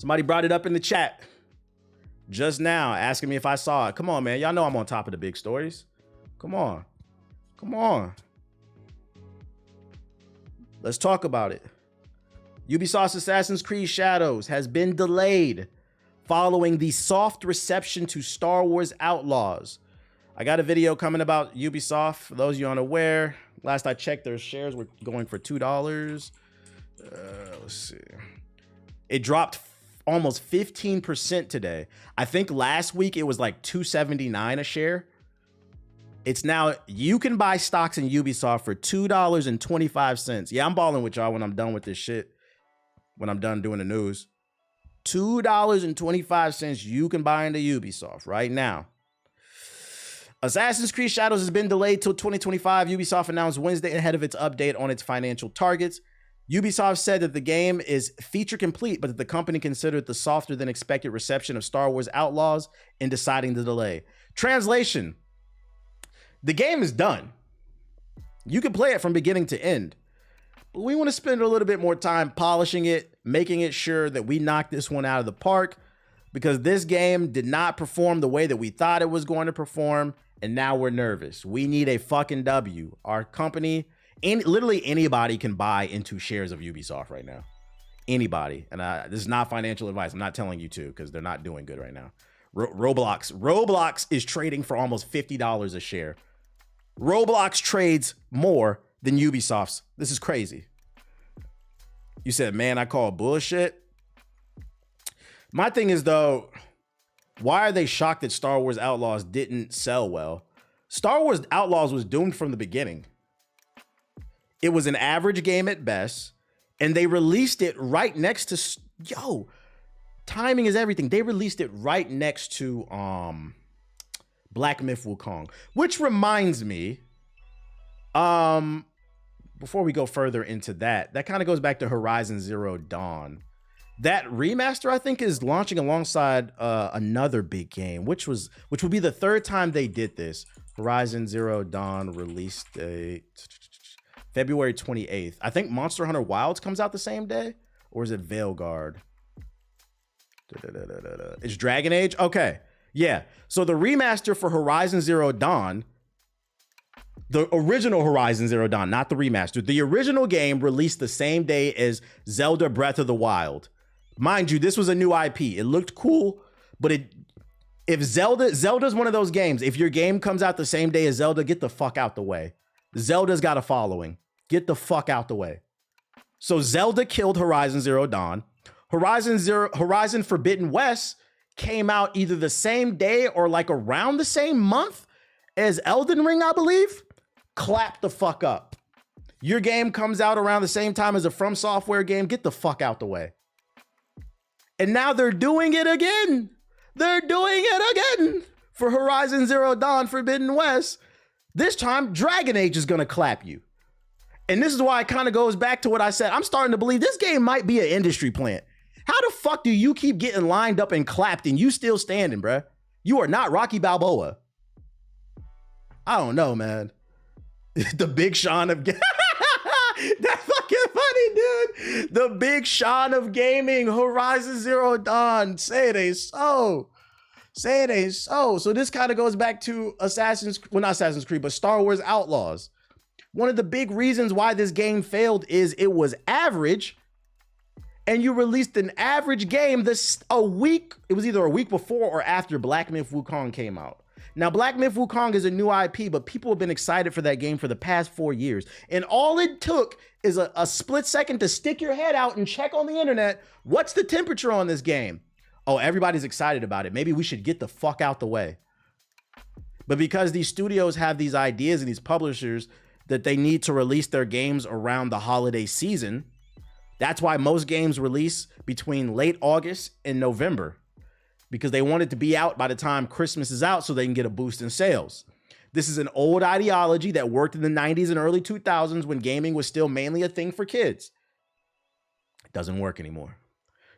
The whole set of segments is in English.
Somebody brought it up in the chat just now, asking me if I saw it. Come on, man. Y'all know I'm on top of the big stories. Come on. Come on. Let's talk about it. Ubisoft's Assassin's Creed Shadows has been delayed following the soft reception to Star Wars Outlaws. I got a video coming about Ubisoft. For those of you unaware, last I checked, their shares were going for $2. Let's see. It dropped almost 15% today. I think last week it was like $2.79 a share. It's now, you can buy stocks in Ubisoft for $2.25. Yeah, I'm balling with y'all when I'm done with this shit. When I'm done doing the news. $2.25 you can buy into Ubisoft right now. Assassin's Creed Shadows has been delayed till 2025. Ubisoft announced Wednesday ahead of its update on its financial targets. Ubisoft said that the game is feature complete, but that the company considered the softer than expected reception of Star Wars Outlaws in deciding the delay. Translation: the game is done. You can play it from beginning to end. But we want to spend a little bit more time polishing it, making it sure that we knock this one out of the park, because this game did not perform the way that we thought it was going to perform, and now we're nervous. We need a fucking W. Our company, and literally anybody can buy into shares of Ubisoft right now. Anybody. And this is not financial advice. I'm not telling you to, because they're not doing good right now. Roblox is trading for almost $50 a share. Roblox trades more than Ubisoft's. This is crazy. You said, man, I call bullshit. My thing is, though, why are they shocked that Star Wars Outlaws didn't sell well? Star Wars Outlaws was doomed from the beginning. It was an average game at best, and they released it right next to, yo, timing is everything. They released it right next to Black Myth Wukong, which reminds me, before we go further into that kind of goes back to Horizon Zero Dawn. That remaster, I think, is launching alongside another big game, which would be the third time they did this. Horizon Zero Dawn release date February 28th. I think Monster Hunter Wilds comes out the same day, or is it Veilguard? It's Dragon Age? Okay. Yeah. So the remaster for Horizon Zero Dawn, the original Horizon Zero Dawn, not the remaster. The original game released the same day as Zelda Breath of the Wild. Mind you, this was a new IP. It looked cool, but if Zelda's one of those games, if your game comes out the same day as Zelda, get the fuck out the way. Zelda's got a following. Get the fuck out the way. So Zelda killed Horizon Zero Dawn. Horizon Forbidden West came out either the same day or like around the same month as Elden Ring, I believe. Clap the fuck up. Your game comes out around the same time as a From Software game. Get the fuck out the way. And now they're doing it again. They're doing it again for Horizon Zero Dawn Forbidden West. This time, Dragon Age is going to clap you. And this is why it kind of goes back to what I said. I'm starting to believe this game might be an industry plant. How the fuck do you keep getting lined up and clapped and you still standing, bruh? You are not Rocky Balboa. I don't know, man. The Big Sean of That's fucking funny, dude. The Big Sean of gaming, Horizon Zero Dawn. Say it ain't so. Say it ain't so. So this kind of goes back to not Assassin's Creed, but Star Wars Outlaws. One of the big reasons why this game failed is it was average, and you released an average game it was either a week before or after Black Myth Wukong came out. Now, Black Myth Wukong is a new IP, but people have been excited for that game for the past 4 years. And all it took is a split second to stick your head out and check on the internet. What's the temperature on this game? Oh, everybody's excited about it. Maybe we should get the fuck out the way. But because these studios have these ideas and these publishers that they need to release their games around the holiday season, that's why most games release between late August and November, because they want it to be out by the time Christmas is out so they can get a boost in sales. This is an old ideology that worked in the 90s and early 2000s when gaming was still mainly a thing for kids. It doesn't work anymore.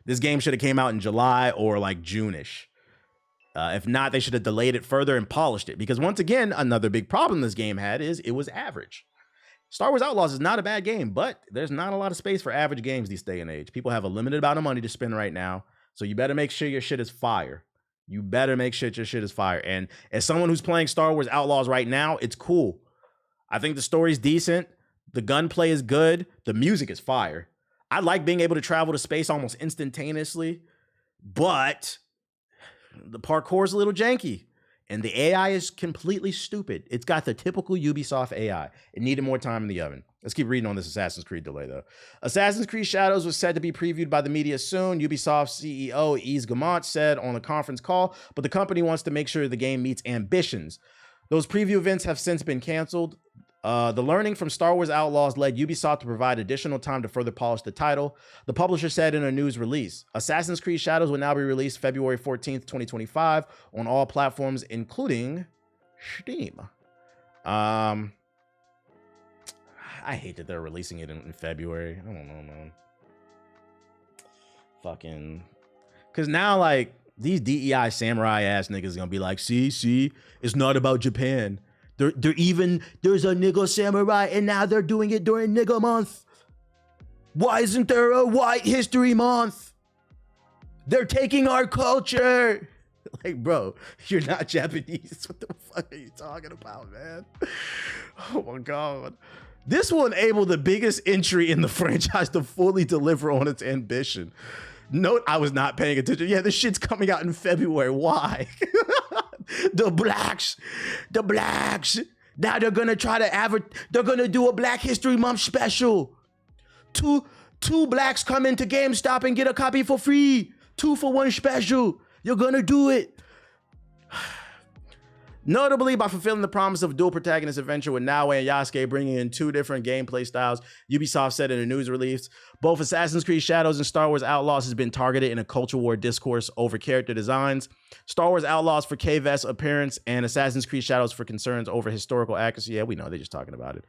This game should have came out in July or like June-ish. If not, they should have delayed it further and polished it, because once again, another big problem this game had is it was average. Star Wars Outlaws is not a bad game, but there's not a lot of space for average games these day and age. People have a limited amount of money to spend right now. So you better make sure your shit is fire. You better make sure your shit is fire. And as someone who's playing Star Wars Outlaws right now, it's cool. I think the story's decent. The gunplay is good. The music is fire. I like being able to travel to space almost instantaneously, but the parkour's a little janky. And the AI is completely stupid. It's got the typical Ubisoft AI. It needed more time in the oven. Let's keep reading on this Assassin's Creed delay, though. Assassin's Creed Shadows was said to be previewed by the media soon. Ubisoft CEO Yves Guillemot said on a conference call, but the company wants to make sure the game meets ambitions. Those preview events have since been canceled. The learning from Star Wars Outlaws led Ubisoft to provide additional time to further polish the title. The publisher said in a news release, Assassin's Creed Shadows will now be released February 14th, 2025 on all platforms, including Steam. I hate that they're releasing it in February. I don't know, man. Fucking, because now, like, these DEI samurai ass niggas gonna be like, see, it's not about Japan. There's a nigga samurai, and now they're doing it during nigga month. Why isn't there a white history month? They're taking our culture. Like, bro, you're not Japanese. What the fuck are you talking about, man? Oh my God. This will enable the biggest entry in the franchise to fully deliver on its ambition. Note, I was not paying attention. Yeah, this shit's coming out in February. Why? The blacks. Now they're gonna try to they're gonna do a Black History Month special. Two blacks come into GameStop and get a copy for free. 2 for 1 special. You're gonna do it. Notably, by fulfilling the promise of a dual protagonist adventure with Naoe and Yasuke bringing in 2 different gameplay styles, Ubisoft said in a news release, both Assassin's Creed Shadows and Star Wars Outlaws has been targeted in a culture war discourse over character designs. Star Wars Outlaws for K-Vest appearance and Assassin's Creed Shadows for concerns over historical accuracy. Yeah, we know, they're just talking about it.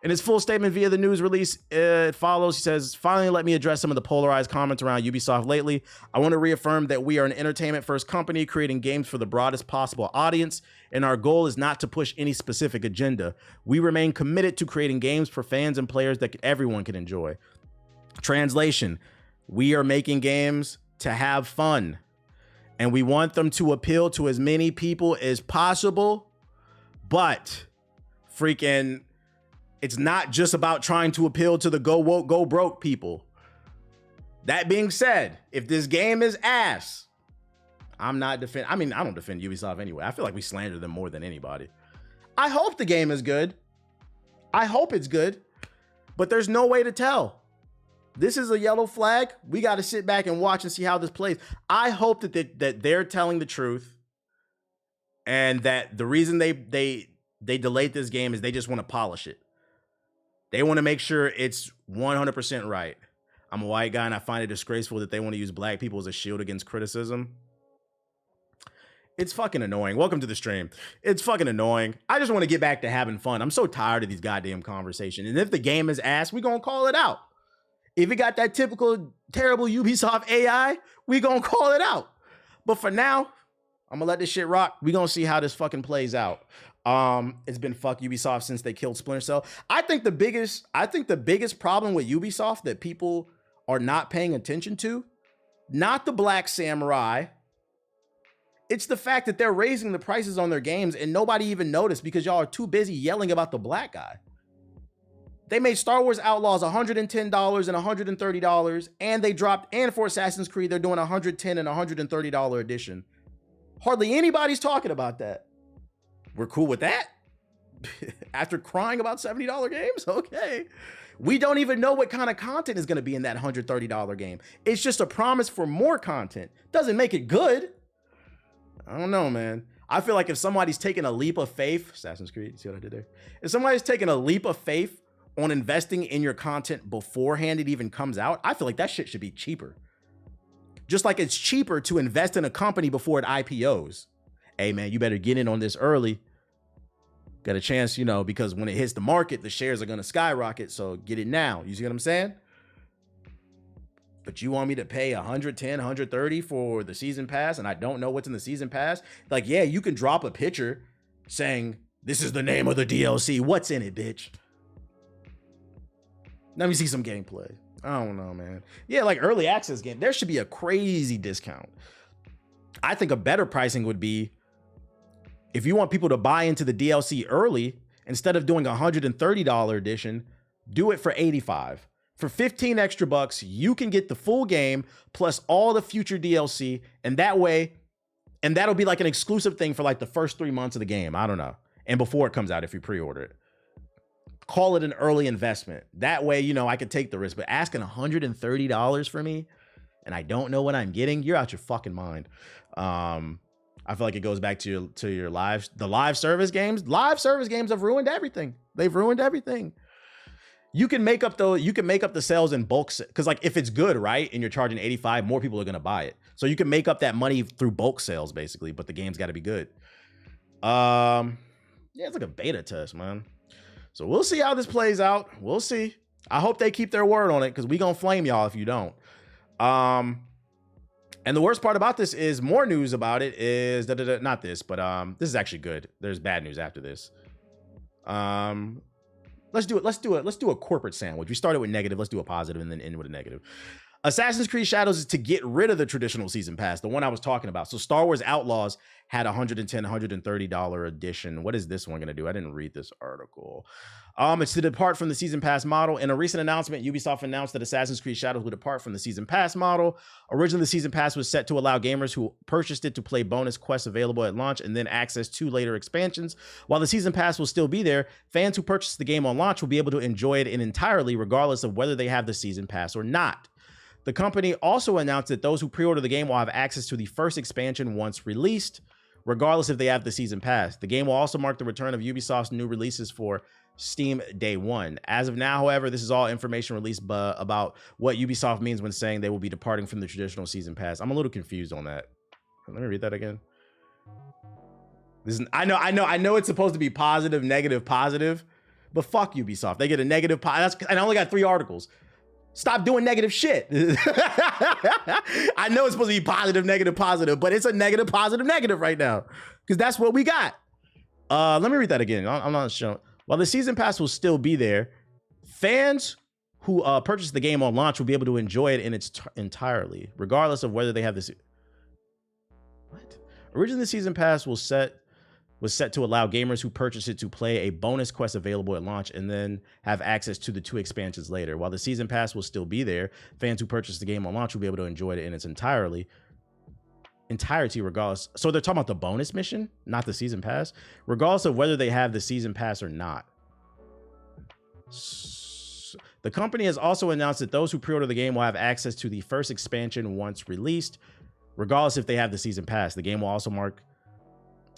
In his full statement via the news release, it follows, he says, finally, let me address some of the polarized comments around Ubisoft lately. I want to reaffirm that we are an entertainment-first company creating games for the broadest possible audience, and our goal is not to push any specific agenda. We remain committed to creating games for fans and players that everyone can enjoy. Translation, we are making games to have fun, and we want them to appeal to as many people as possible, but freaking... it's not just about trying to appeal to the go woke, go broke people. That being said, if this game is ass, I'm not I don't defend Ubisoft anyway. I feel like we slander them more than anybody. I hope the game is good. I hope it's good, but there's no way to tell. This is a yellow flag. We got to sit back and watch and see how this plays. I hope that they're telling the truth, and that the reason they delayed this game is they just want to polish it. They want to make sure it's 100% right. I'm a white guy and I find it disgraceful that they want to use black people as a shield against criticism. It's fucking annoying. Welcome to the stream. It's fucking annoying. I just want to get back to having fun. I'm so tired of these goddamn conversations. And if the game is ass, we gonna call it out. If it got that typical terrible Ubisoft AI, we gonna call it out. But for now, I'm gonna let this shit rock. We gonna see how this fucking plays out. It's been fuck Ubisoft since they killed Splinter Cell. I think the biggest problem with Ubisoft that people are not paying attention to, not the Black Samurai, it's the fact that they're raising the prices on their games and nobody even noticed because y'all are too busy yelling about the black guy. They made Star Wars Outlaws $110 and $130, and they dropped, and for Assassin's Creed, they're doing $110 and $130 edition. Hardly anybody's talking about that. We're cool with that. After crying about $70 games? Okay. We don't even know what kind of content is going to be in that $130 game. It's just a promise for more content. Doesn't make it good. I don't know, man. I feel like if somebody's taking a leap of faith, Assassin's Creed, see what I did there? If somebody's taking a leap of faith on investing in your content beforehand it even comes out, I feel like that shit should be cheaper. Just like it's cheaper to invest in a company before it IPOs. Hey, man, you better get in on this early. Got a chance, you know, because when it hits the market, the shares are going to skyrocket. So get it now. You see what I'm saying? But you want me to pay $110, $130 for the season pass, and I don't know what's in the season pass? Like, yeah, you can drop a picture saying, this is the name of the DLC. What's in it, bitch? Let me see some gameplay. I don't know, man. Yeah, like early access game, there should be a crazy discount. I think a better pricing would be if you want people to buy into the DLC early, instead of doing a $130 edition, do it for $85. For 15 extra bucks, you can get the full game plus all the future DLC, and that'll be like an exclusive thing for like the first 3 months of the game. I don't know. And before it comes out, if you pre-order it. Call it an early investment. That way, you know, I could take the risk. But asking $130 for me, and I don't know what I'm getting, you're out your fucking mind. I feel like it goes back to your live service games. Live service games have ruined everything. They've ruined everything. You can make up the sales in bulk, because like if it's good, right, and you're charging $85, more people are gonna buy it. So you can make up that money through bulk sales, basically. But the game's got to be good. Yeah, it's like a beta test, man. So we'll see how this plays out. We'll see. I hope they keep their word on it, because we gonna flame y'all if you don't. And the worst part about this is more news about it is not this, but this is actually good. There's bad news after this. Let's do a corporate sandwich. We started with negative. Let's do a positive and then end with a negative. Assassin's Creed Shadows is to get rid of the traditional season pass, the one I was talking about. So Star Wars Outlaws had $110, $130 edition. What is this one going to do? I didn't read this article. It's to depart from the season pass model. In a recent announcement, Ubisoft announced that Assassin's Creed Shadows would depart from the season pass model. Originally, the season pass was set to allow gamers who purchased it to play bonus quests available at launch and then access to later expansions. While the season pass will still be there, fans who purchase the game on launch will be able to enjoy it entirely, regardless of whether they have the season pass or not. The company also announced that those who pre-order the game will have access to the first expansion once released, regardless if they have the season pass. The game will also mark the return of Ubisoft's new releases for Steam Day 1. As of now, however, this is all information released about what Ubisoft means when saying they will be departing from the traditional season pass. I'm a little confused on that. Let me read that again. I know it's supposed to be positive, negative, positive, but fuck Ubisoft. They get a negative, and I only got 3 articles. Stop doing negative shit. I know it's supposed to be positive, negative, positive, but it's a negative, positive, negative right now, because that's what we got. Let me read that again. I'm not sure. While the season pass will still be there, fans who purchase the game on launch will be able to enjoy it in its entirely, regardless of whether they have this. What? Originally, the season pass was set to allow gamers who purchase it to play a bonus quest available at launch and then have access to the 2 expansions later. While the season pass will still be there, fans who purchase the game on launch will be able to enjoy it in its entirety regardless. So they're talking about the bonus mission, not the season pass, regardless of whether they have the season pass or not. The company has also announced that those who pre-order the game will have access to the first expansion once released, regardless if they have the season pass. The game will also mark...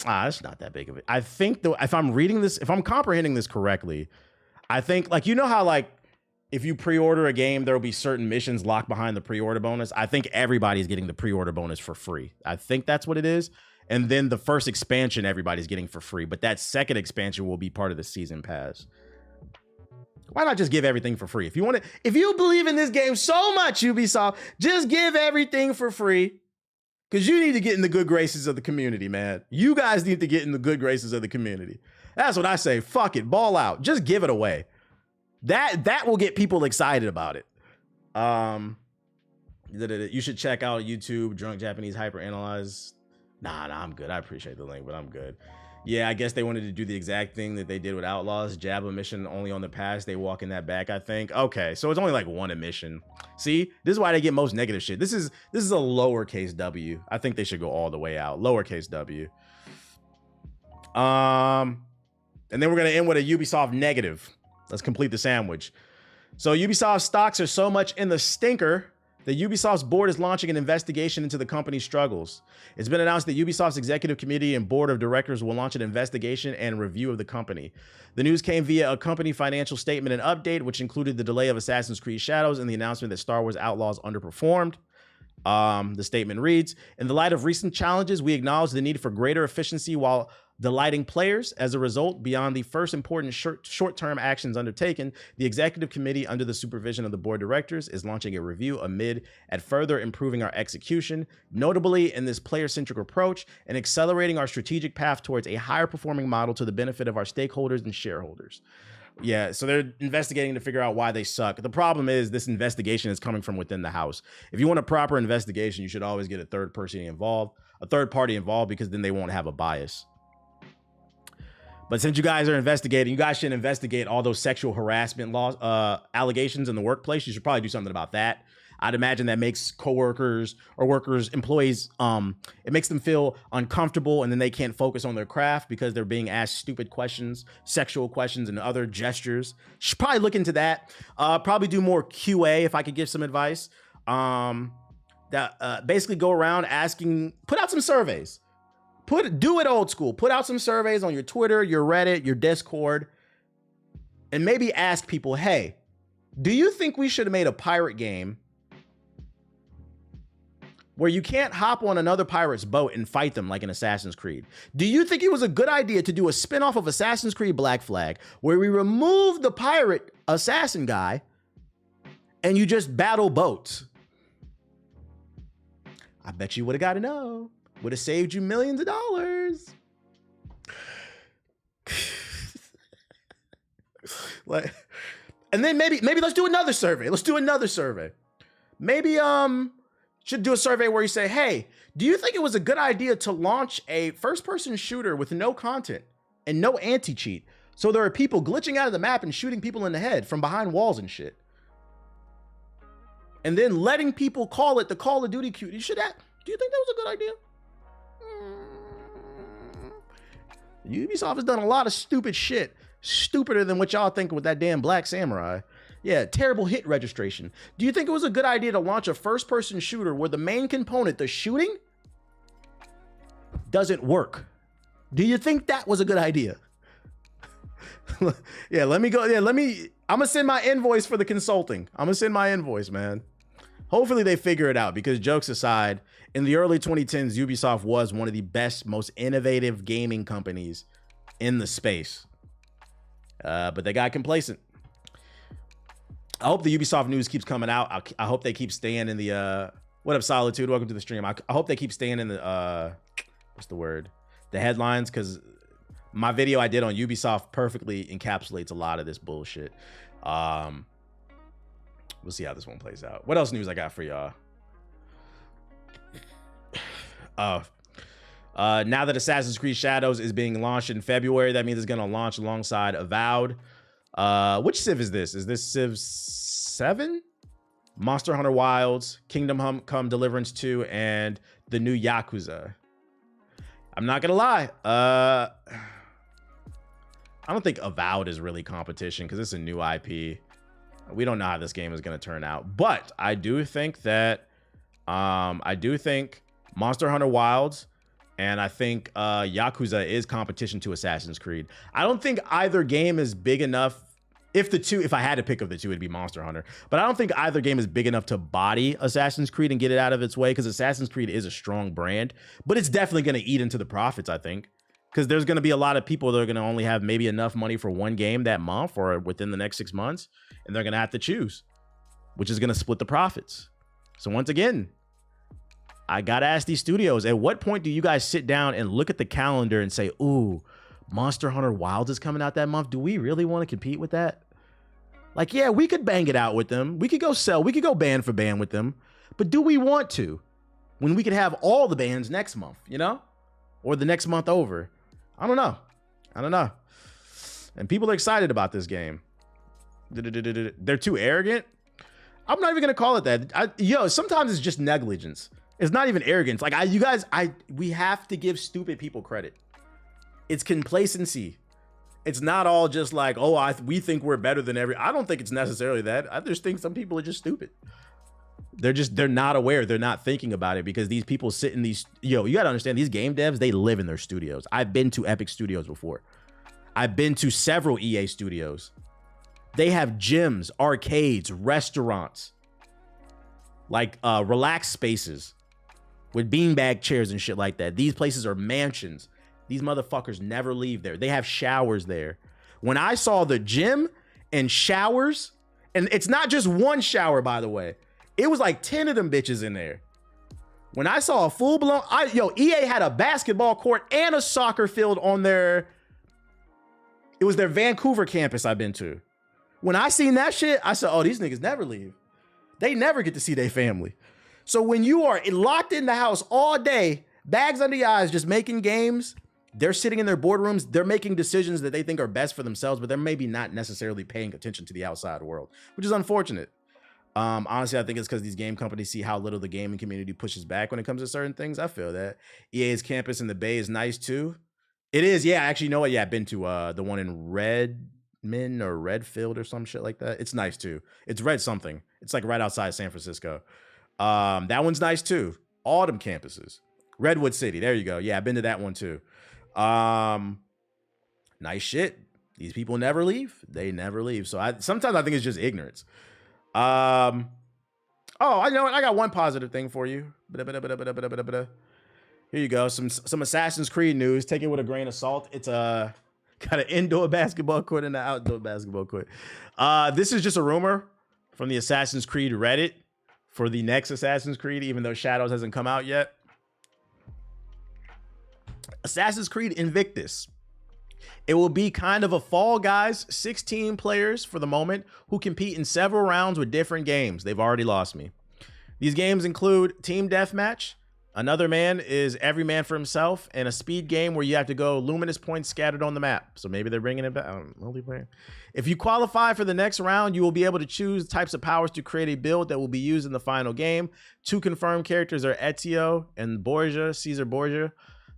that's not that big of it. I think if I'm reading this, if I'm comprehending this correctly, I think, like, you know how, like, if you pre-order a game, there will be certain missions locked behind the pre-order bonus. I think everybody's getting the pre-order bonus for free. I think that's what it is. And then the first expansion, everybody's getting for free. But that second expansion will be part of the season pass. Why not just give everything for free? If you believe in this game so much, Ubisoft, just give everything for free. Because you need to get in the good graces of the community, man. You guys need to get in the good graces of the community. That's what I say. Fuck it. Ball out. Just give it away. That will get people excited about it. You should check out YouTube, Drunk Japanese Hyperanalyze. Nah, I'm good. I appreciate the link, but I'm good. Yeah, I guess they wanted to do the exact thing that they did with Outlaws. Jab a mission only on the pass. They walk in that back, I think. Okay, so it's only like 1 admission. See, this is why they get most negative shit. This is a lowercase W. I think they should go all the way out. Lowercase W. And then we're gonna end with a Ubisoft negative. Let's complete the sandwich. So Ubisoft stocks are so much in the stinker that Ubisoft's board is launching an investigation into the company's struggles. It's been announced that Ubisoft's executive committee and board of directors will launch an investigation and review of the company. The news came via a company financial statement and update, which included the delay of Assassin's Creed Shadows and the announcement that Star Wars Outlaws underperformed. The statement reads, in the light of recent challenges, we acknowledge the need for greater efficiency while delighting players. As a result, beyond the first important short-term actions undertaken, the executive committee, under the supervision of the board of directors, is launching a review amid at further improving our execution, notably in this player-centric approach and accelerating our strategic path towards a higher performing model to the benefit of our stakeholders and shareholders. Yeah, so they're investigating to figure out why they suck. The problem is this investigation is coming from within the house. If you want a proper investigation, you should always get a third party involved, because then they won't have a bias. But since you guys are investigating, you guys should investigate all those sexual harassment laws, allegations in the workplace. You should probably do something about that. I'd imagine that makes coworkers or workers, employees, it makes them feel uncomfortable, and then they can't focus on their craft because they're being asked stupid questions, sexual questions, and other gestures. Should probably look into that. Probably do more QA if I could give some advice. Basically go around asking, put out some surveys. Do it old school. Put out some surveys on your Twitter, your Reddit, your Discord, and maybe ask people, hey, do you think we should have made a pirate game where you can't hop on another pirate's boat and fight them like in Assassin's Creed? Do you think it was a good idea to do a spinoff of Assassin's Creed Black Flag where we remove the pirate assassin guy and you just battle boats? I bet you would have got to know. Would have saved you millions of dollars. And then maybe let's do another survey. Maybe should do a survey where you say, hey, do you think it was a good idea to launch a first-person shooter with no content and no anti-cheat? So there are people glitching out of the map and shooting people in the head from behind walls and shit. And then letting people call it the Call of Duty queue. Do you think that was a good idea? Ubisoft has done a lot of stupid shit. Stupider than what y'all think with that damn Black Samurai. Yeah, terrible hit registration. Do you think it was a good idea to launch a first-person shooter where the main component, the shooting, doesn't work? Do you think that was a good idea? Yeah, let me go. Yeah, I'm gonna send my invoice for the consulting. I'm gonna send my invoice, man. Hopefully they figure it out, because jokes aside, in the early 2010s, Ubisoft was one of the best, most innovative gaming companies in the space. But they got complacent. I hope the Ubisoft news keeps coming out. I hope they keep staying in the, what up, Solitude? Welcome to the stream. I hope they keep staying in the, what's the word? The headlines, because my video I did on Ubisoft perfectly encapsulates a lot of this bullshit. We'll see how this one plays out. What else news I got for y'all? Now that Assassin's Creed Shadows is being launched in February, that means it's going to launch alongside Avowed. Which Civ is this? Is this Civ 7? Monster Hunter Wilds, Kingdom Come Deliverance 2, and the new Yakuza. I'm not going to lie. I don't think Avowed is really competition because it's a new IP. We don't know how this game is going to turn out. But I do think that Monster Hunter Wilds and I think Yakuza is competition to Assassin's Creed. I don't think either game is big enough. If I had to pick of the two, it'd be Monster Hunter. But I don't think either game is big enough to body Assassin's Creed and get it out of its way, because Assassin's Creed is a strong brand. But it's definitely going to eat into the profits, I think. Because there's going to be a lot of people that are going to only have maybe enough money for one game that month or within the next 6 months. And they're going to have to choose, which is going to split the profits. So once again, I got to ask these studios, at what point do you guys sit down and look at the calendar and say, ooh, Monster Hunter Wilds is coming out that month. Do we really want to compete with that? Like, yeah, we could bang it out with them. We could go band for band with them. But do we want to? When we could have all the bands next month, you know? Or the next month over. I don't know. And people are excited about this game. They're too arrogant. I'm not even going to call it that. Sometimes it's just negligence. It's not even arrogance. Like, we have to give stupid people credit. It's complacency. It's not all just like, oh, we think we're better than I don't think it's necessarily that. I just think some people are just stupid. They're not aware. They're not thinking about it, because these people sit in these, you got to understand, these game devs, they live in their studios. I've been to Epic Studios before. I've been to several EA studios. They have gyms, arcades, restaurants, like relaxed spaces with beanbag chairs and shit like that. These places are mansions. These motherfuckers never leave there. They have showers there. When I saw the gym and showers, and it's not just one shower, by the way. It was like 10 of them bitches in there. When I saw a full-blown, EA had a basketball court and a soccer field on their, It was their Vancouver campus I've been to. When I seen that shit, I said, oh, these niggas never leave. They never get to see their family. So when you are locked in the house all day, bags under your eyes, just making games, they're sitting in their boardrooms, they're making decisions that they think are best for themselves, but they're maybe not necessarily paying attention to the outside world, which is unfortunate. Honestly, I think it's because these game companies see how little the gaming community pushes back when it comes to certain things. I feel that. EA's campus in the Bay is nice too. It is, yeah. Actually, you know what? Yeah, I've been to the one in Redmond or Redfield or some shit like that. It's nice too. It's Red something. It's like right outside San Francisco. That one's nice too. All them campuses. Redwood City. There you go. Yeah, I've been to that one too. Nice shit. These people never leave. They never leave. So sometimes I think it's just ignorance. Oh, I know what. I got one positive thing for you. Here you go. Some Assassin's Creed news. Take it with a grain of salt. It's got an indoor basketball court and an outdoor basketball court. This is just a rumor from the Assassin's Creed Reddit for the next Assassin's Creed, even though Shadows hasn't come out yet. Assassin's Creed Invictus. It will be kind of a Fall Guys, 16 players for the moment who compete in several rounds with different games. They've already lost me. These games include Team Deathmatch, Another Man is Every Man for Himself, and a speed game where you have to go luminous points scattered on the map. So maybe they're bringing it back. Multiplayer. If you qualify for the next round, you will be able to choose types of powers to create a build that will be used in the final game. 2 confirmed characters are Ezio and Borgia, Caesar Borgia.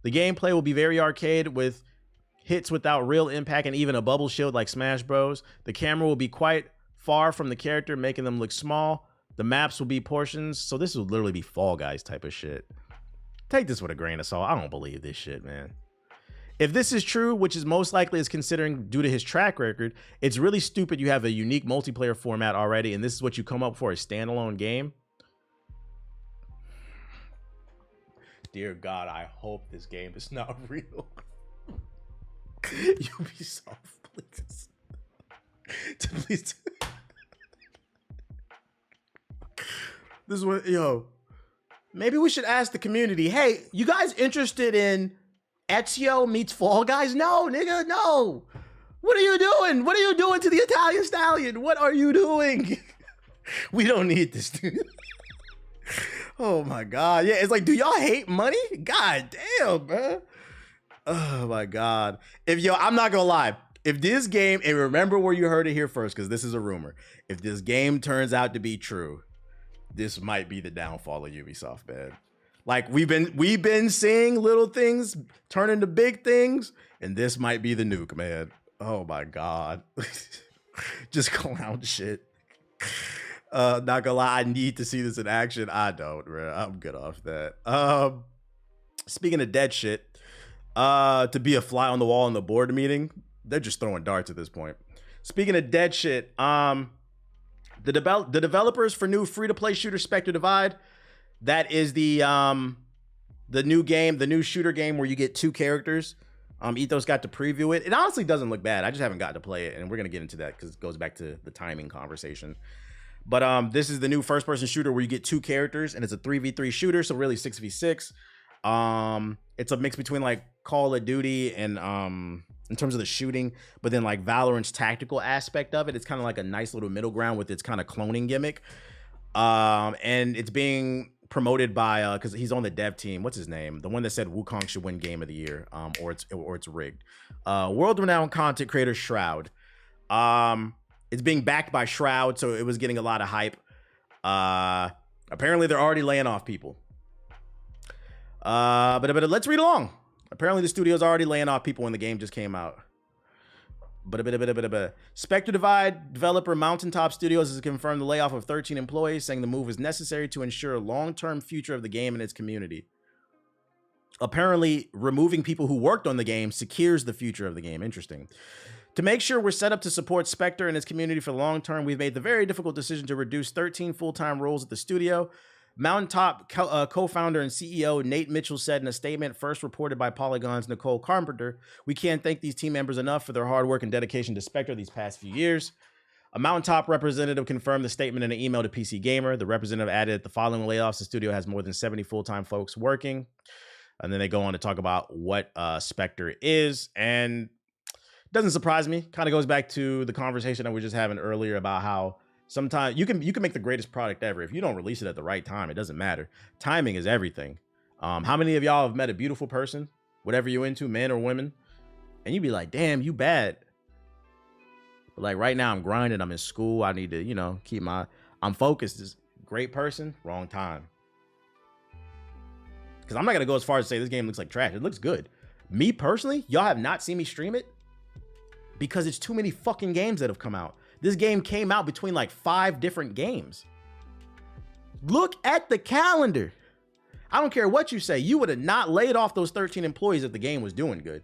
The gameplay will be very arcade with hits without real impact and even a bubble shield like Smash Bros. The camera will be quite far from the character, making them look small. The maps will be portions. So this will literally be Fall Guys type of shit. Take this with a grain of salt. I don't believe this shit, man. If this is true, which is most likely is considering due to his track record, it's really stupid you have a unique multiplayer format already, and this is what you come up for, a standalone game. Dear God, I hope this game is not real. Ubisoft, please. Please. This is what, yo. Maybe we should ask the community, hey, you guys interested in Ezio meets Fall Guys? No, nigga, no. What are you doing? What are you doing to the Italian Stallion? What are you doing? We don't need this, dude. Oh my God. Yeah, it's like, do y'all hate money? God damn, bro. Oh my God. I'm not gonna lie. If this game, and remember where you heard it here first, because this is a rumor. If this game turns out to be true, this might be the downfall of Ubisoft, man. Like we've been seeing little things turn into big things, and this might be the nuke, man. Oh my God. Just clown shit. Not gonna lie, I need to see this in action. I don't, bro. I'm good off that. Speaking of dead shit, to be a fly on the wall in the board meeting, they're just throwing darts at this point. Speaking of dead shit, the developers for new free-to-play shooter Spectre Divide, that is the new game, the new shooter game where you get 2 characters. Ethos got to preview it. It honestly doesn't look bad. I just haven't gotten to play it, and we're gonna get into that because it goes back to the timing conversation. But this is the new first-person shooter where you get 2 characters, and it's a 3v3 shooter, so really 6v6. It's a mix between like Call of Duty and in terms of the shooting, but then like Valorant's tactical aspect of it. It's kind of like a nice little middle ground with its kind of cloning gimmick. And it's being promoted by because he's on the dev team. What's his name? The one that said Wukong should win Game of the Year, or it's rigged. World-renowned content creator Shroud. It's being backed by Shroud, so it was getting a lot of hype. Apparently, they're already laying off people. But let's read along. Apparently, the studio's already laying off people when the game just came out. Spectre Divide developer Mountaintop Studios has confirmed the layoff of 13 employees, saying the move is necessary to ensure a long-term future of the game and its community. Apparently, removing people who worked on the game secures the future of the game. Interesting. To make sure we're set up to support Spectre and its community for the long term, we've made the very difficult decision to reduce 13 full-time roles at the studio. Mountaintop co-founder and CEO Nate Mitchell said in a statement first reported by Polygon's Nicole Carpenter, "We can't thank these team members enough for their hard work and dedication to Spectre these past few years." A Mountaintop representative confirmed the statement in an email to PC Gamer. The representative added, the following layoffs, the studio has more than 70 full-time folks working. And then they go on to talk about what Spectre is. And Doesn't surprise me. Kind of goes back to the conversation that we were just having earlier about how sometimes you can make the greatest product ever. If you don't release it at the right time, it doesn't matter. Timing is everything. How many of y'all have met a beautiful person, whatever you're into, men or women, and you be like, damn, you bad. But like right now I'm grinding, I'm in school, I need to, you know, I'm focused. This great person, wrong time. Because I'm not gonna go as far as to say this game looks like trash. It looks good. Me personally, y'all have not seen me stream it because it's too many fucking games that have come out. This game came out between like 5 different games. Look at the calendar. I don't care what you say. You would have not laid off those 13 employees if the game was doing good.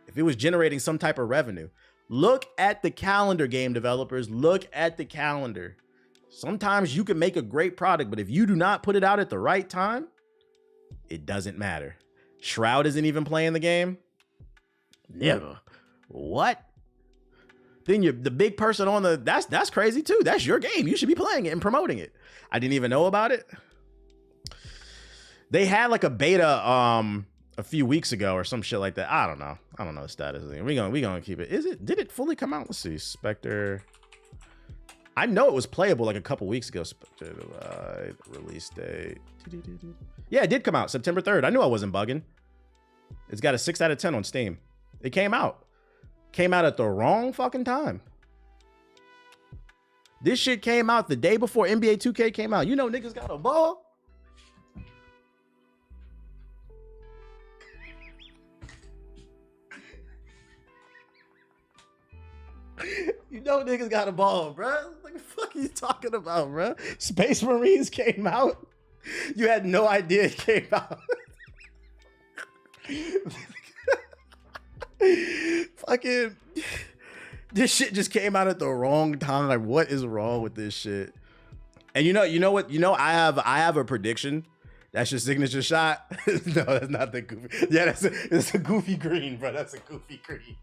If it was generating some type of revenue. Look at the calendar, game developers. Look at the calendar. Sometimes you can make a great product, but if you do not put it out at the right time, it doesn't matter. Shroud isn't even playing the game. Never. What? Then you're the big person on the, that's crazy too. That's your game. You should be playing it and promoting it. I didn't even know about it. They had like a beta a few weeks ago or some shit like that. I don't know the status of it. We gonna keep it. Did it fully come out? Let's see. Spectre. I know it was playable like a couple weeks ago. Spectre Divide, release date. Yeah, it did come out September 3rd. I knew I wasn't bugging. It's got a 6 out of 10 on Steam. It came out. Came out at the wrong fucking time. This shit came out the day before NBA 2K came out. You know niggas got a ball. You know niggas got a ball, bro. What the fuck are you talking about, bro? Space Marines came out. You had no idea it came out. Fucking, this shit just came out at the wrong time. Like, what is wrong with this shit? And you know what? I have a prediction. That's your signature shot. No, that's not the goofy. Yeah, it's a goofy green, bro. That's a goofy green.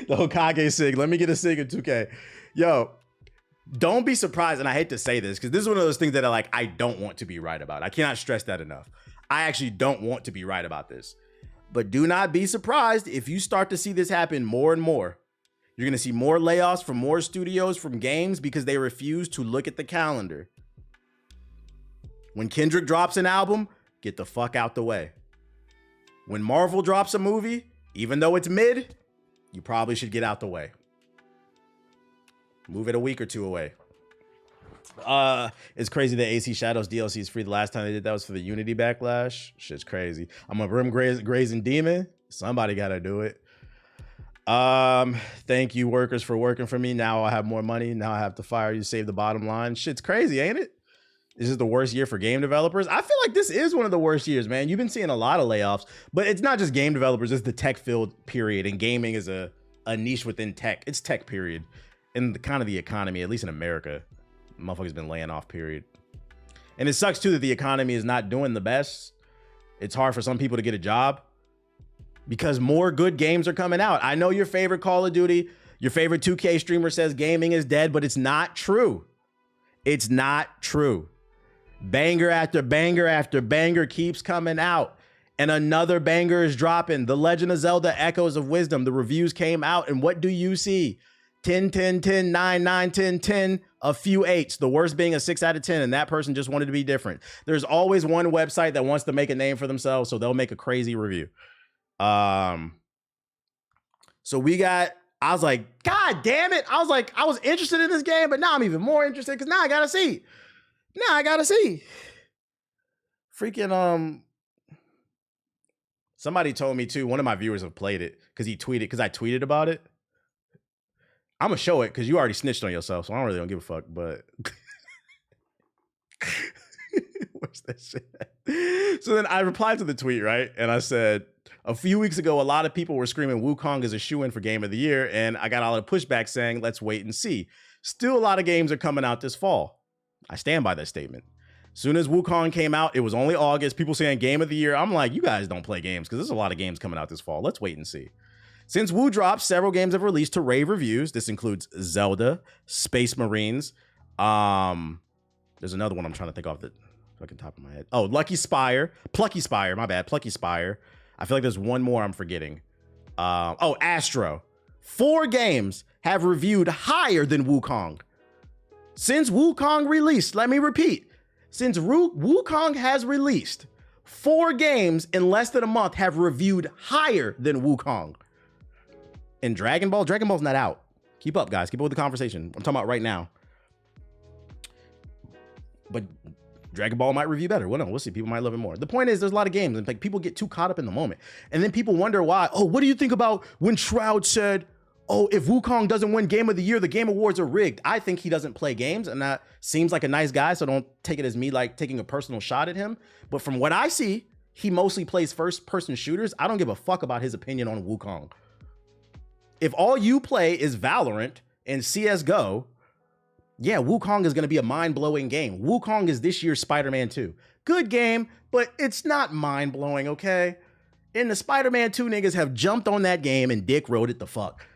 The Hokage sig. Let me get a sig in 2K. Yo, don't be surprised. And I hate to say this because this is one of those things that I don't want to be right about. I cannot stress that enough. I actually don't want to be right about this. But do not be surprised if you start to see this happen more and more. You're going to see more layoffs from more studios, from games, because they refuse to look at the calendar. When Kendrick drops an album, get the fuck out the way. When Marvel drops a movie, even though it's mid, you probably should get out the way. Move it a week or two away. It's crazy that AC Shadows DLC is free. The last time they did that was for the Unity backlash. Shit's crazy. I'm a Rim Grazing Demon. Somebody gotta do it. Thank you, workers, for working for me. Now I have more money. Now I have to fire you, save the bottom line. Shit's crazy, ain't it? This is the worst year for game developers. I feel like this is one of the worst years, man. You've been seeing a lot of layoffs, but it's not just game developers. It's the tech field, period. And gaming is a niche within tech. It's tech, period. And the kind of the economy, at least in America, motherfuckers been laying off, period. And it sucks too that the economy is not doing the best. It's hard for some people to get a job because more good games are coming out. I know your favorite Call of Duty, your favorite 2K streamer says gaming is dead, but it's not true. It's not true. Banger after banger after banger keeps coming out. And another banger is dropping. The Legend of Zelda Echoes of Wisdom. The reviews came out. And what do you see? 10, 10, 10, 9, 9, 10, 10, a few 8s. The worst being a 6 out of 10. And that person just wanted to be different. There's always one website that wants to make a name for themselves. So they'll make a crazy review. So we got, I was like, God damn it. I was interested in this game, but now I'm even more interested because now I got to see. Freaking, somebody told me too, one of my viewers have played it because I tweeted about it. I'm gonna show it because you already snitched on yourself, so I don't give a fuck, but where's that shit at? So then I replied to the tweet, right? And I said, a few weeks ago, a lot of people were screaming Wukong is a shoo-in for Game of the Year, and I got a lot of pushback saying, let's wait and see. Still, a lot of games are coming out this fall. I stand by that statement. Soon as Wukong came out, it was only August. People saying Game of the Year. I'm like, you guys don't play games because there's a lot of games coming out this fall. Let's wait and see. Since Wu dropped, several games have released to rave reviews. This includes Zelda, Space Marines. There's another one I'm trying to think off the fucking top of my head. Oh, Plucky Spire, my bad, Plucky Spire. I feel like there's one more I'm forgetting. Oh, Astro. 4 games have reviewed higher than Wukong. Since Wukong released, let me repeat, since Wukong has released, 4 games in less than a month have reviewed higher than Wukong. And Dragon Ball's not out. Keep up, guys. Keep up with the conversation. I'm talking about right now. But Dragon Ball might review better. Well, no, we'll see. People might love it more. The point is, there's a lot of games, and like people get too caught up in the moment, and then people wonder why. Oh, what do you think about when Shroud said, "Oh, if Wukong doesn't win Game of the Year, the Game Awards are rigged"? I think he doesn't play games, and that seems like a nice guy, so don't take it as me like taking a personal shot at him. But from what I see, he mostly plays first-person shooters. I don't give a fuck about his opinion on Wukong. If all you play is Valorant and CSGO, yeah, Wukong is going to be a mind-blowing game. Wukong is this year's Spider-Man 2. Good game, but it's not mind-blowing, okay? And the Spider-Man 2 niggas have jumped on that game and dick rode it the fuck.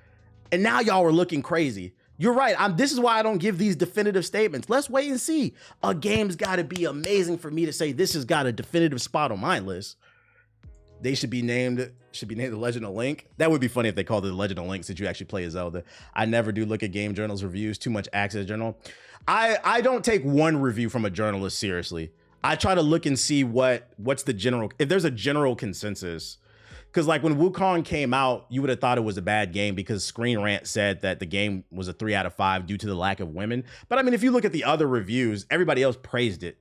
And now y'all are looking crazy. You're right. This is why I don't give these definitive statements. Let's wait and see. A game's got to be amazing for me to say this has got a definitive spot on my list. They should be named The Legend of Link. That would be funny if they called it The Legend of Link since you actually play as Zelda. I never do look at game journals reviews, too much access journal. I don't take one review from a journalist seriously. I try to look and see what's the general, if there's a general consensus. Because like when Wukong came out, you would have thought it was a bad game because Screen Rant said that the game was a 3 out of 5 due to the lack of women. But I mean, if you look at the other reviews, everybody else praised it.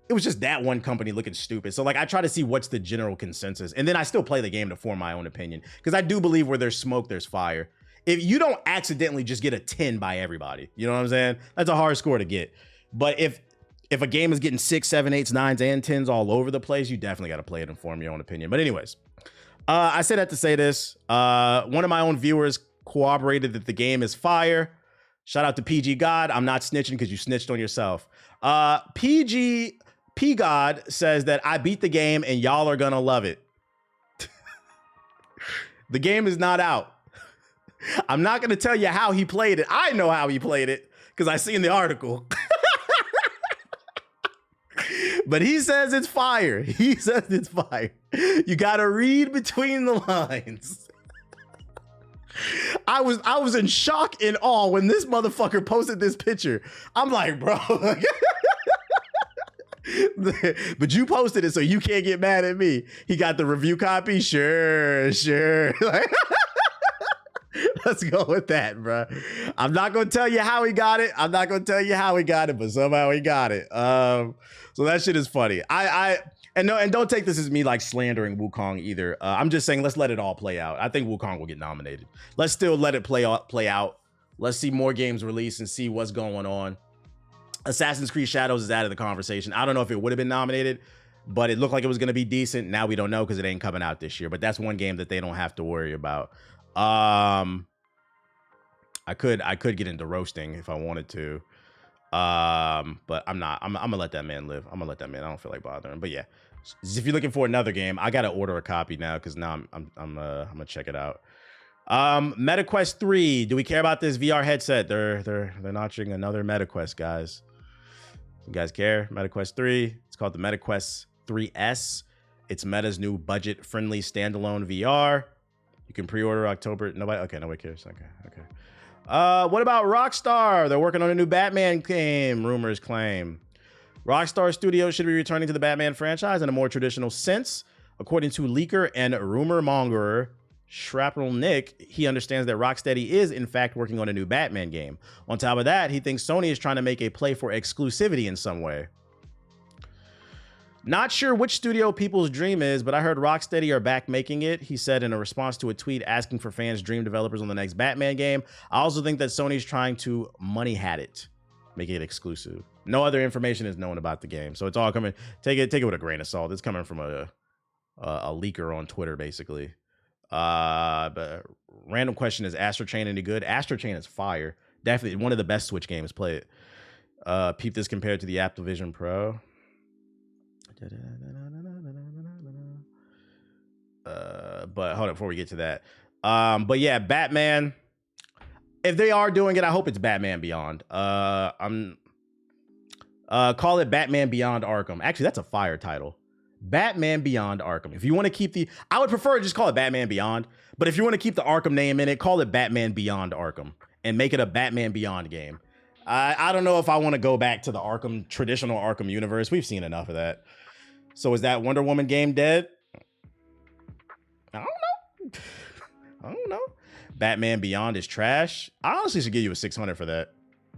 It was just that one company looking stupid. So like I try to see what's the general consensus. And then I still play the game to form my own opinion. Because I do believe where there's smoke, there's fire. If you don't accidentally just get a 10 by everybody, you know what I'm saying? That's a hard score to get. But if a game is getting 6, 7, 8s, 9s, and 10s all over the place, you definitely got to play it and form your own opinion. But anyways, I say that to say this. One of my own viewers corroborated that the game is fire. Shout out to PG God. I'm not snitching because you snitched on yourself. P God says that I beat the game and y'all are gonna love it. The game is not out. I'm not gonna tell you how he played it. I know how he played it because I seen the article. But he says it's fire. He says it's fire. You gotta read between the lines. I was in shock and awe when this motherfucker posted this picture. I'm like, bro. But you posted it, so you can't get mad at me. He got the review copy? Sure. Like, let's go with that, bro. I'm not going to tell you how he got it. But somehow he got it. So that shit is funny. And don't take this as me like slandering Wukong either. I'm just saying let's let it all play out. I think Wukong will get nominated. Let's still let it play out. Let's see more games release and see what's going on. Assassin's Creed Shadows is out of the conversation. I don't know if it would have been nominated, but it looked like it was going to be decent. Now we don't know because it ain't coming out this year. But that's one game that they don't have to worry about. I could get into roasting if I wanted to, but I'm not. I'm gonna let that man live. I don't feel like bothering. But yeah, if you're looking for another game, I gotta order a copy now because now I'm gonna check it out. MetaQuest 3. Do we care about this VR headset? They're notching another MetaQuest, guys. You guys care? MetaQuest 3. It's called the MetaQuest 3S. It's Meta's new budget-friendly standalone VR. You can pre-order October. Nobody cares. Okay. What about Rockstar? They're working on a new Batman game, rumors claim. Rockstar Studios should be returning to the Batman franchise in a more traditional sense. According to leaker and rumor mongerer Shrapnel Nick, he understands that Rocksteady is in fact working on a new Batman game. On top of that, he thinks Sony is trying to make a play for exclusivity in some way. Not sure which studio people's dream is, but I heard Rocksteady are back making it, he said in a response to a tweet asking for fans' dream developers on the next Batman game. I also think that Sony's trying to money hat it, make it exclusive. No other information is known about the game, so it's all coming. Take it with a grain of salt. It's coming from a leaker on Twitter, basically. But random question: is Astro Chain any good? Astro Chain is fire. Definitely one of the best Switch games. Play it. Peep this compared to the Apple Pro. But hold on before we get to that. But yeah, Batman. If they are doing it, I hope it's Batman Beyond. Call it Batman Beyond Arkham. Actually, that's a fire title. Batman Beyond Arkham. If you want to keep I would prefer to just call it Batman Beyond, but if you want to keep the Arkham name in it, call it Batman Beyond Arkham and make it a Batman Beyond game. I don't know if I want to go back to the traditional Arkham universe. We've seen enough of that. So is that Wonder Woman game dead? I don't know. Batman Beyond is trash. I honestly should give you a 600 for that.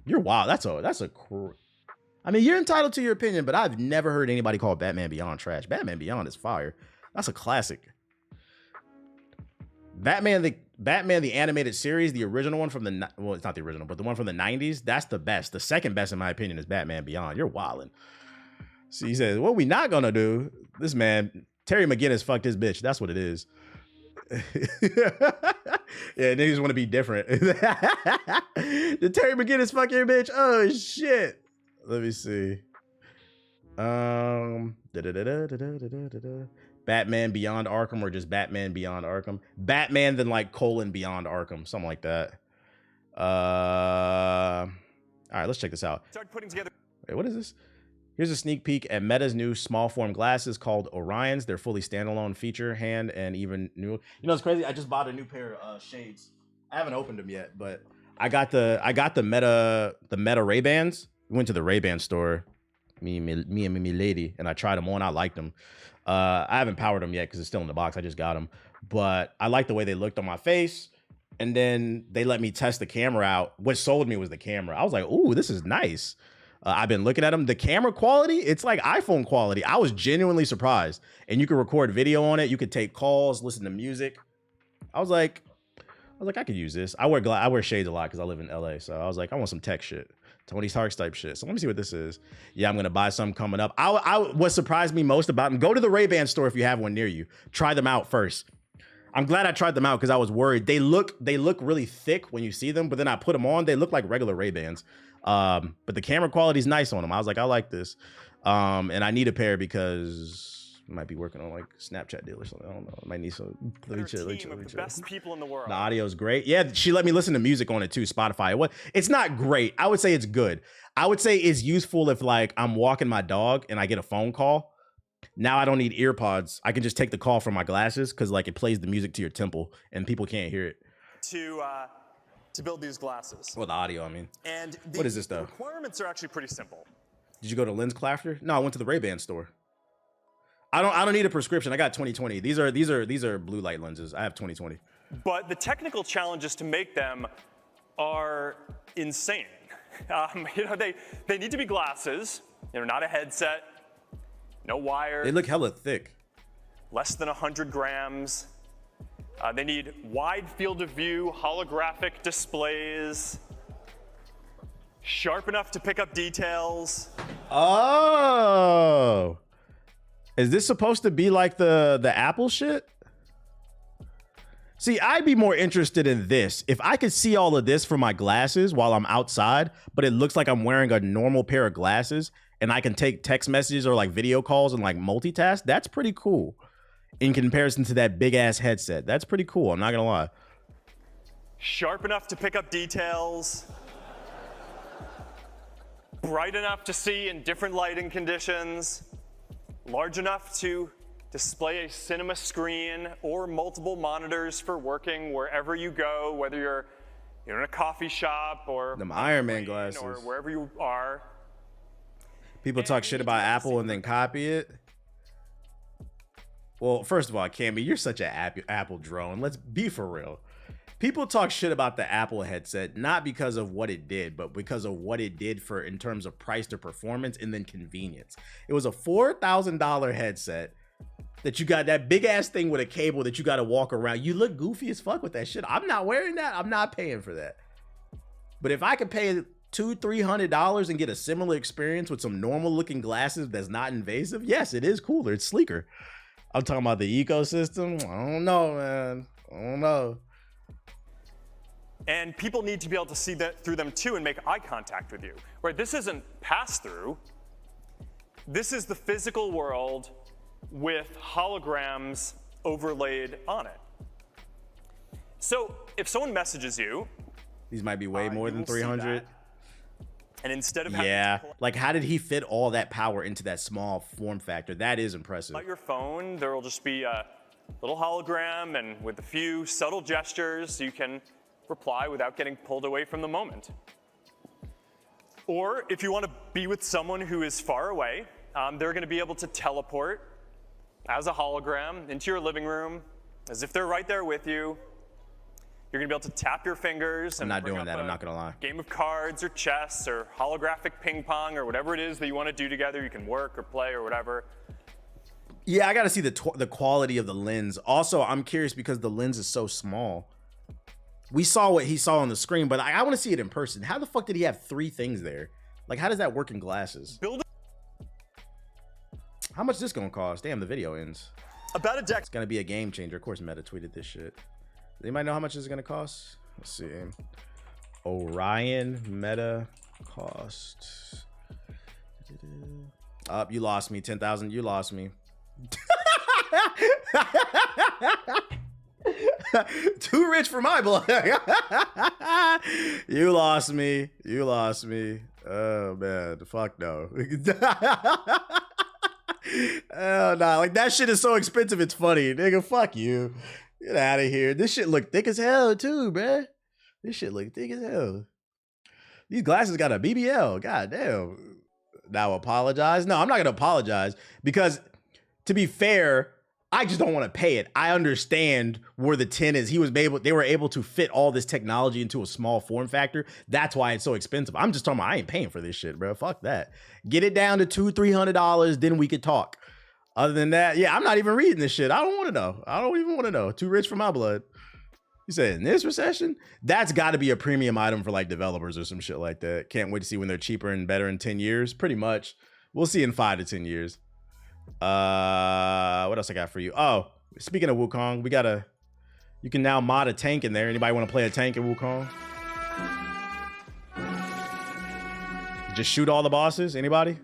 You're wild. I mean, you're entitled to your opinion, but I've never heard anybody call Batman Beyond trash. Batman Beyond is fire. That's a classic. Batman the animated series, the original one from it's not the original, but the one from the 90s, that's the best. The second best in my opinion is Batman Beyond. You're wildin'. So he says, what we not gonna do, this man, Terry McGinnis fucked his bitch. That's what it is. Yeah, niggas want to be different. Did Terry McGinnis fuck your bitch? Oh shit. Let me see. Batman Beyond Arkham or just Batman Beyond Arkham? Batman then like Beyond Arkham, something like that. All right, let's check this out. Start putting together. Wait, what is this? Here's a sneak peek at Meta's new small form glasses called Orions. They're fully standalone feature, hand, and even new. You know, it's crazy. I just bought a new pair of shades. I haven't opened them yet, but I got the Meta Ray-Bans. We went to the Ray-Ban store, me and me lady, and I tried them on. I liked them. I haven't powered them yet because it's still in the box. I just got them, but I like the way they looked on my face. And then they let me test the camera out. What sold me was the camera. I was like, ooh, this is nice. I've been looking at them. The camera quality, it's like iPhone quality. I was genuinely surprised. And you could record video on it. You could take calls, listen to music. I was like, I could use this. I wear shades a lot because I live in LA. So I was like, I want some tech shit. Tony Stark's type shit. So let me see what this is. Yeah, I'm gonna buy some coming up. What surprised me most about them, go to the Ray-Ban store if you have one near you. Try them out first. I'm glad I tried them out because I was worried. They look really thick when you see them, but then I put them on, they look like regular Ray-Bans. But the camera quality is nice on them. I was like, I like this. And I need a pair because I might be working on like Snapchat deal or something. I don't know. I might need some. Let me chill. The best people in the world. The audio is great. Yeah, she let me listen to music on it too. Spotify. It's not great. I would say it's good. I would say it's useful if like I'm walking my dog and I get a phone call. Now I don't need ear pods. I can just take the call from my glasses because like it plays the music to your temple and people can't hear it. To build these glasses. Well, the audio, I mean. And what is this though? The requirements are actually pretty simple. Did you go to Lens Crafter? No, I went to the Ray-Ban store. I don't need a prescription. I got 20/20. These are blue light lenses. I have 20/20. But the technical challenges to make them are insane. They need to be glasses. Not a headset. No wire. They look hella thick. Less than 100 grams. They need wide field of view, holographic displays, sharp enough to pick up details. Oh. Is this supposed to be like the Apple shit? See, I'd be more interested in this. If I could see all of this from my glasses while I'm outside, but it looks like I'm wearing a normal pair of glasses and I can take text messages or like video calls and like multitask, that's pretty cool. In comparison to that big ass headset. That's pretty cool, I'm not gonna lie. Sharp enough to pick up details. Bright enough to see in different lighting conditions. Large enough to display a cinema screen or multiple monitors for working wherever you go, whether you're in a coffee shop or them Iron Man glasses or wherever you are. People talk shit about Apple and then copy it. Well, first of all, Cammy, you're such an Apple drone. Let's be for real. People talk shit about the Apple headset, not because of what it did, but because of what it did for in terms of price to performance and then convenience. It was a $4,000 headset that you got, that big ass thing with a cable that you got to walk around. You look goofy as fuck with that shit. I'm not wearing that. I'm not paying for that. But if I could pay $200-300 and get a similar experience with some normal looking glasses that's not invasive, yes, it is cooler. It's sleeker. I'm talking about the ecosystem. I don't know, man. I don't know. And people need to be able to see that through them too and make eye contact with you. Right? This isn't pass-through. This is the physical world with holograms overlaid on it. So if someone messages you, these might be way more than 300. And instead of having Yeah, to pull like how did he fit all that power into that small form factor? That is impressive. out your phone, there will just be a little hologram, and with a few subtle gestures, you can reply without getting pulled away from the moment. Or if you want to be with someone who is far away, they're going to be able to teleport as a hologram into your living room, as if they're right there with you. You're going to be able to tap your fingers. I'm and not bring doing up that. a I'm not going to lie. game of cards or chess or holographic ping pong or whatever it is that you want to do together. You can work or play or whatever. Yeah, I got to see the quality of the lens. Also, I'm curious because the lens is so small. We saw what he saw on the screen, but I want to see it in person. How the fuck did he have 3 things there? Like, how does that work in glasses? How much is this gonna cost? Damn, the video ends. About a deck. It's gonna be a game changer. Of course, Meta tweeted this shit. Does anybody know how much this is gonna cost? Let's see. Orion Meta cost. Up, you lost me. 10,000. You lost me. Too rich for my blood. You lost me. You lost me. Oh man, fuck no. Oh no, like that shit is so expensive. It's funny, nigga. Fuck you. Get out of here. This shit look thick as hell too, bruh. This shit look thick as hell. These glasses got a BBL. God damn. Now apologize. No, I'm not gonna apologize because, to be fair, I just don't want to pay it. I understand where the 10 is. They were able to fit all this technology into a small form factor. That's why it's so expensive. I'm just talking about I ain't paying for this shit, bro. Fuck that. Get it down to $200-$300, then we could talk. Other than that, yeah, I'm not even reading this shit. I don't want to know. I don't even want to know. Too rich for my blood. You said in this recession? That's got to be a premium item for like developers or some shit like that. Can't wait to see when they're cheaper and better in 10 years. Pretty much. We'll see in 5 to 10 years. What else I got for you? Oh, speaking of Wukong, you can now mod a tank in there. Anybody want to play a tank in Wukong? Just shoot all the bosses? Anybody?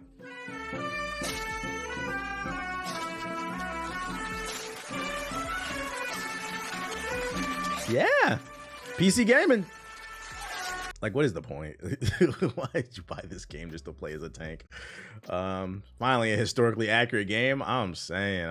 Yeah. PC gaming. Like, what is the point? Why did you buy this game just to play as a tank? Finally, a historically accurate game. I'm saying.